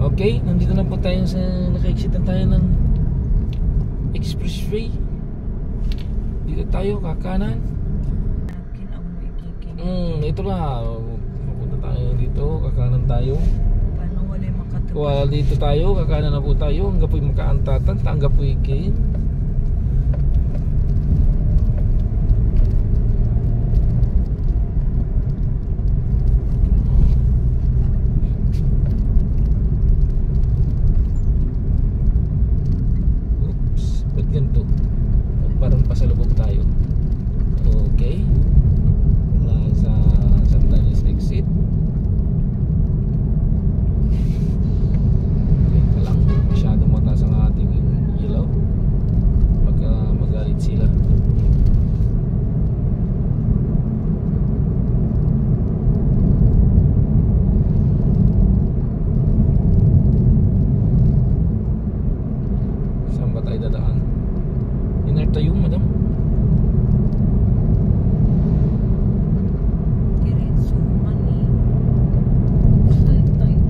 Okay, nandito na po tayo sa naka-exit na tayo ng expressway. Dito tayo, kakanan. Ito na. Mapunta tayo dito, kakanan tayo. Paano wala makatapos? Wala dito tayo, kakanan na po tayo. Hanggang po'y makaantatan, hanggang po'y ikin. Parang pasalubog tayo. Okay. Nasa Santanes exit. Okay lang. Masyadong mataas ang ating ilaw. Baka magalit sila. Saan ba tayo dadaan? Inert tayo, madam? Diretso man eh. Saan tayo?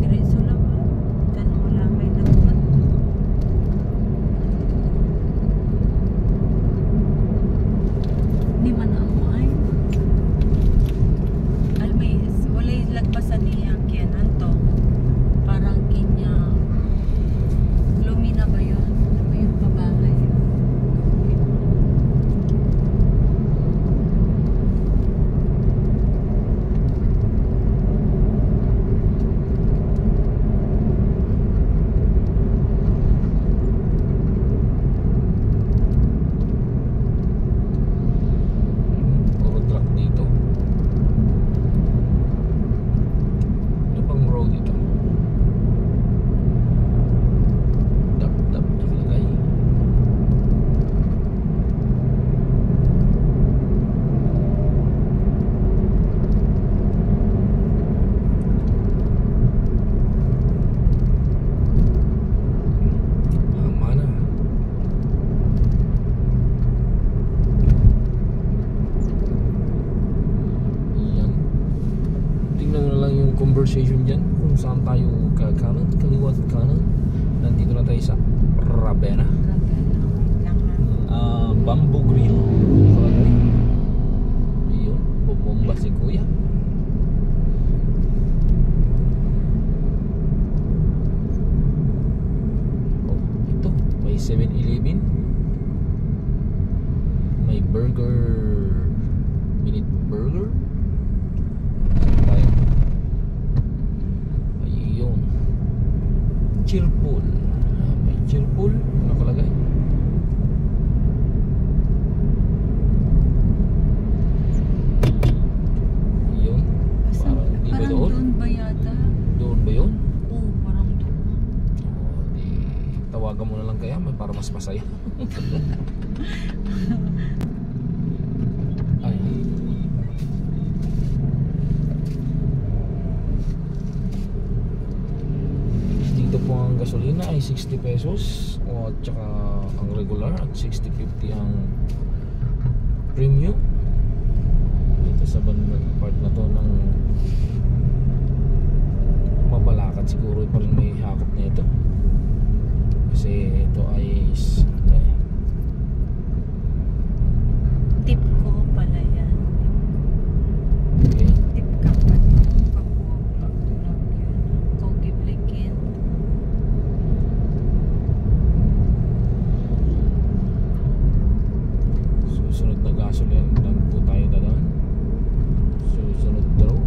Diretso lang ba? Tan wala may dapat. Di man ang maay. Always, walay lagpasan niya kiyanan to. Parang kinya. Lumina ba yun? Conversation dyan kung saan tayo kakanan, kaliwat kanan. Nandito na tayo sa Ravenna. Bamboo Grill. Ayun, bumomba si kuya. Oh, ito, may 7-Eleven. May burger, minute burger. Cheerful. May cheerful nakalagay. Yun. Parang di ba doon? Doon ba yata? Doon ba yun? Oo, parang doon. Di tawagan mo na lang kaya para mas masaya. Ay. Dito po ang gasolina ay 60 pesos o at saka ang regular at 60-50 ang premium. Dito sa bandang part na to ng Mabalacat siguro parang may hakot na ito kasi ito ay Tip ko pala yan. okay. Tip ka pa din. Pagbuwag yun. Kogiblikin. Susunod na gasoline lang po tayo dadaan. Susunod daw.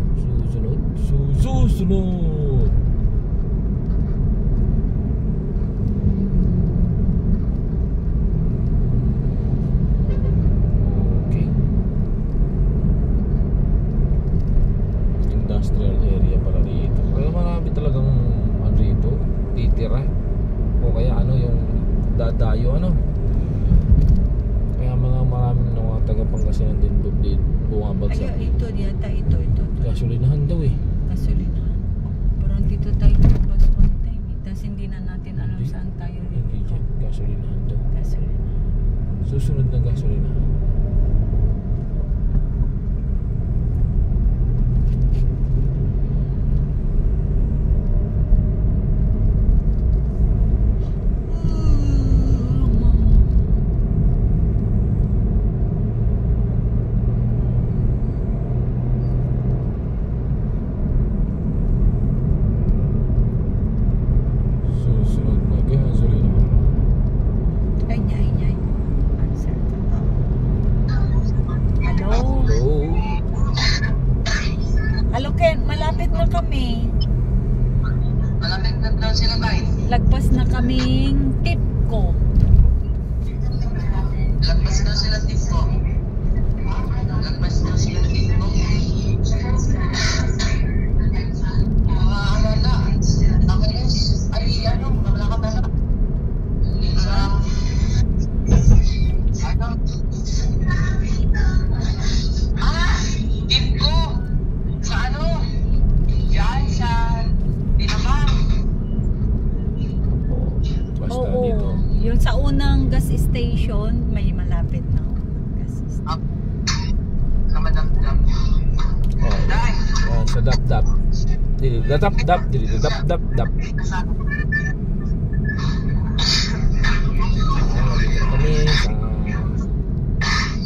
Susunod. Okay. Industrial area pala dito. Kaya marami talagang ano dito, titira. O kaya ano yung dadayo ano. Kaya maraming mga taga-Pangasinan din bumabagsak. Ay, ito yata. Ito. Gasolinahan daw eh. Gasolinahan. Parang dito tayo lumabas one time. Tapos hindi na natin alam saan tayo Hindi dyan. Gasolinahan daw. Gasolinahan. Susunod na gasolinahan. malapit na kami. Malapit na daw sila tayo. Lagpas na kaming Tipco. Lagpas daw sila Tipco. Lagpas daw sila Tipco. Ano na? Ako yun. Ay, ano? Maglakad na. Ano? Tipco! Sa ano? Yan, sa Dinamang. Basta Oo, dito. yung sa unang gas station, may malapit na gas station. Sa Madamdam. Oh, Dai! yan, sa dap-dap. Dili dap-dap, dili dap-dap-dap. Sa Dito kami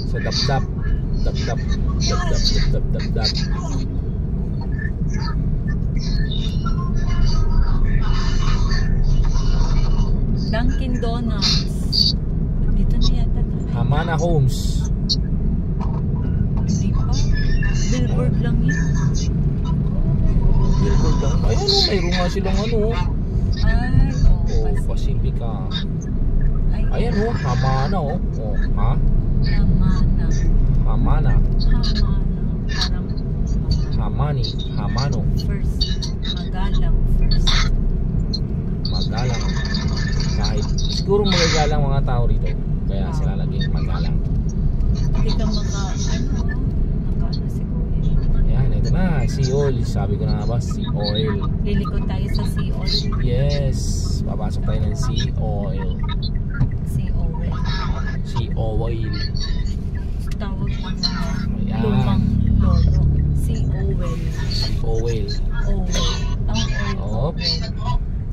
sa dap-dap. Dap-dap, dap-dap, dap-dap, dap-dap. Dunkin Donuts. Dito na yata tayo. Hamana Homes. Hindi pa. Billboard lang yun. Billboard lang. Ayun o, mayroon nga silang ano. Ay, Oh, Pacifica. Ay, Ayan o, Hamana o. Oh, ha? Hamana. Hamana. Parang Hamani. Hamano. first. Magalang first. Magalang. Kahit siguro magagalang mga tao rito. Kaya sila laging magalang. Hindi ka nakano si Kuya. Ayan, ito na. Sea oil. Sabi ko na nga ba, sea oil. Liliko tayo sa sea oil. Yes. Papasok tayo ng sea oil. Sea oil. Sea oil. Tawag mo na Ayan. lumang lolo. Sea oil. Sea oil. Oil. Ang oil. Oops.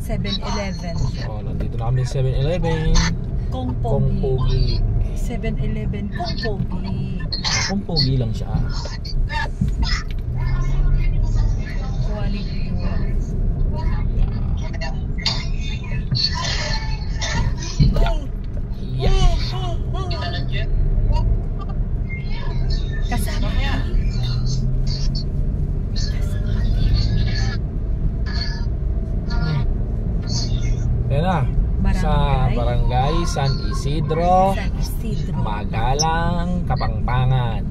7-Eleven. So, nandito na kami sa 7-Eleven. Kung Kung pogi. pogi. 7-Eleven. Kung pogi. Kung pogi lang siya. Quality yun. Yeah. Kasama niya. Ayan na. Sa Barangay San Isidro, San Isidro. Magalang, Kapampangan.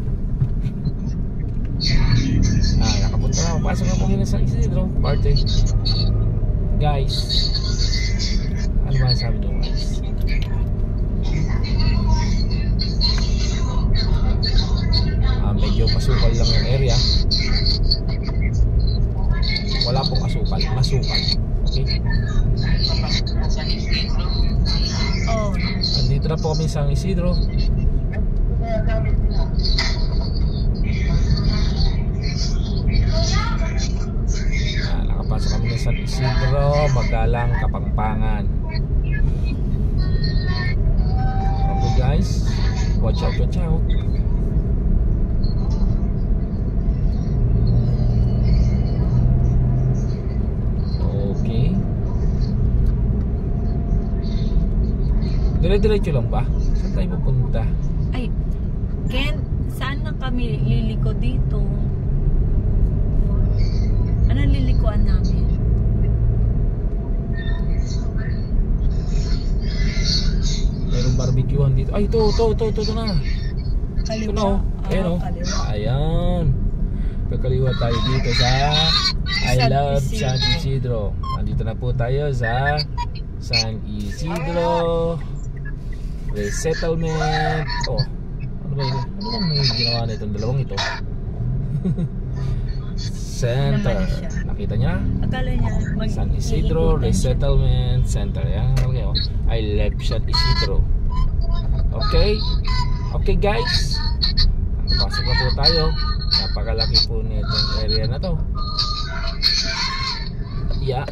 Nakapunta na. Pasok na po yun sa San Isidro. Party. Guys. Ano ba sabi nyo guys? Medyo masukal lang yung area. Wala pong asukal. Masukal. Okay? Oh. Nandito na po kami sa San Isidro. Nakapasok kami ng San Isidro, Magalang, Kapampangan. Okay guys, watch out, watch out. Okay. Dire-diretso lang ba? Saan tayo pupunta? Ay, Ken, saan na kami liliko dito? Ano lilikuan namin? Merong barbecuehan dito. Ay, ito na. Ito na, oh. Ayan, oh. Kaliwa. Ayan. Kakaliwa tayo dito sa I San Love Isidro. San Isidro. Nandito na po tayo sa San Isidro Resettlement. Oh, ano ba yun? Ano bang ginawa na itong dalawang ito? Center. Naman siya. Nakita niya? Akala niya San Isidro Resettlement Center. Yan, okay, oh. I Love San Isidro. Okay? Okay guys, pasok na po tayo. Napakalaki po nitong area na to. Yeah.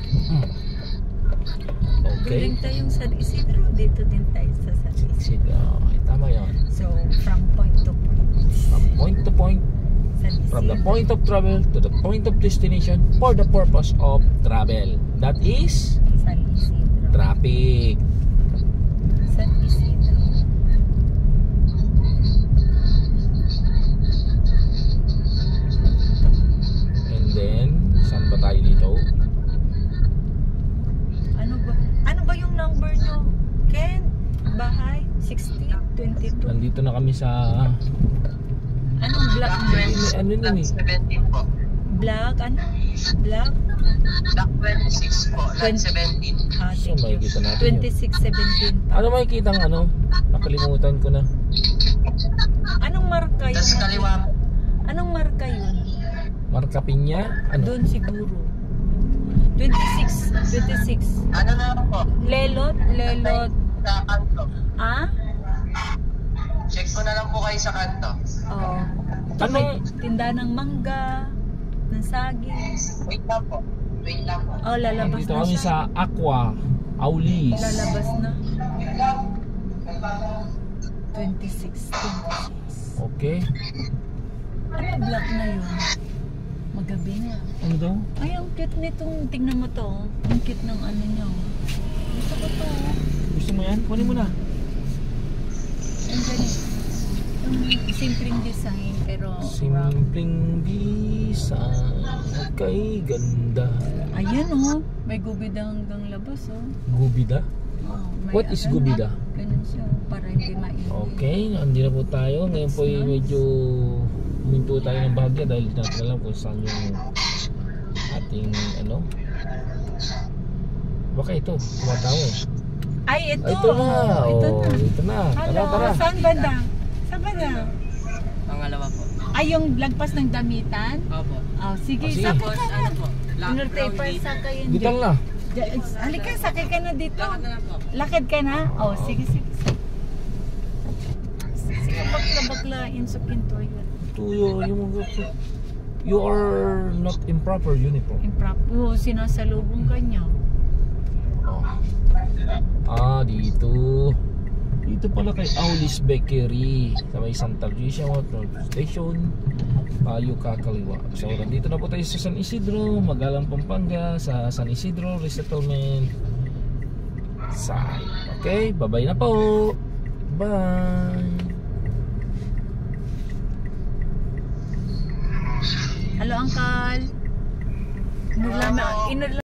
Okay. Galing tayong San Isidro. Dito din tayo sa San Isidro. Ay, tama yun. So, from point to point. From point to point, San Isidro. from the point of travel to the point of destination for the purpose of travel. That is San Isidro. traffic. San Isidro. And then Saan ba tayo dito? Ano ba yung number nyo? Ken? Bahay? 6022? Nandito na kami sa Anong block nyo? ano Block nun eh. 17 po. Block? Ano? Block? Block 26 po. Lot 17. Ah, So, thank you. makikita natin yun. 2617 pa. Ano makikita ang ano? Nakalimutan ko na. Anong marka yun? Tapos kaliwa po. Anong marka yun? Marka Pinya? Ano? Doon siguro. 26. Ano na lang po? Lelot? Sa kanto. Ah? Check ko na lang po kayo sa kanto. Oo. Ano? Tinda ng mangga, ng saging. Wait lang po. Wait lang po. Oh, lalabas Nandito na kami siya. sa Aqua Aulis. Lalabas na. 26. Okay. Ano block na yun? Magabi nga. Ano daw? Ay, ang cute nitong, tingnan mo to. Oh. Ang cute ng ano niya. Oh. Gusto ko to. Oh. Gusto mo yan? Kunin mo na. Ang ganito. Yung simpleng design pero round. Simpleng design. Kay ganda. Ayan oh. May gubida hanggang labas oh. Gubida? Oh, may What is ano, gubida? Ganun siya. Para hindi mainit. Okay, andi na po tayo. Ngayon po ay medyo huminto tayo ng bahagya dahil hindi natin alam kung saan yung ating ano. Baka ito, tumatawa eh. Ay, ito. Ay, ito na. Ito Oh, na. ito na. Tara, Hello, tara. saan banda? Saan banda? Pangalawa po. Ay, yung lagpas ng damitan? Opo. Oh, sige, Oh, sige. sakay ka na. po? Inortay pa sakay yun. Dito na. Halika, sakay ka na dito. Lakad na lang po. Lakad ka na? Oh, sige. Sige, bakla, insok into yun. Ito yung you are not in proper uniform. Oo, sinasalubong ka niya. Oh. Ah, dito. Dito pala kay Aulis Bakery sa may Santa Lucia Motor Station, Payo Kakaliwa. So, nandito na po tayo sa San Isidro, Magalang, Pampanga, sa San Isidro Resettlement site. Okay, bye-bye na po. Bye. Hello, Uncle. Inurlama.